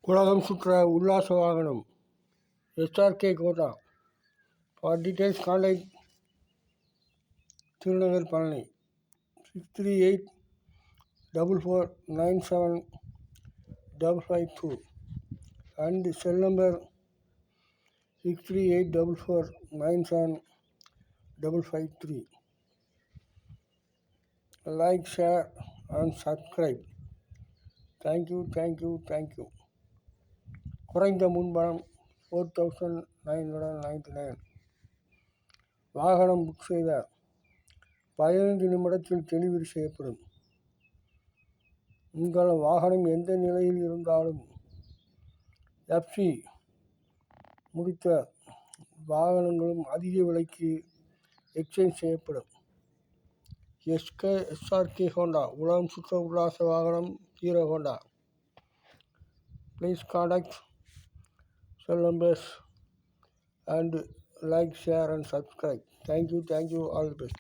உலகம் சுற்ற உல்லாச வாகனம் எஸ்ஆர்கே கோட்டா. For details contact Tirunagar Palani 6384497552 and cell number 6384497553. Like, share and subscribe. Thank you. குறைந்த முன்பணம் 4999. வாகனம் புக் செய்த 15 நிமிடத்தில் டெலிவரி செய்யப்படும். உங்கள் வாகனம் எந்த நிலையில் இருந்தாலும் எஃப்சி முடித்த வாகனங்களும் அதிக விலைக்கு எக்ஸ்சேஞ்ச் செய்யப்படும். எஸ்ஆர்கே ஹோண்டா, உலகம் சுற்ற உல்லாச வாகனம் hero Honda. Please contact cell numbers and like, share and subscribe. Thank you, all the best.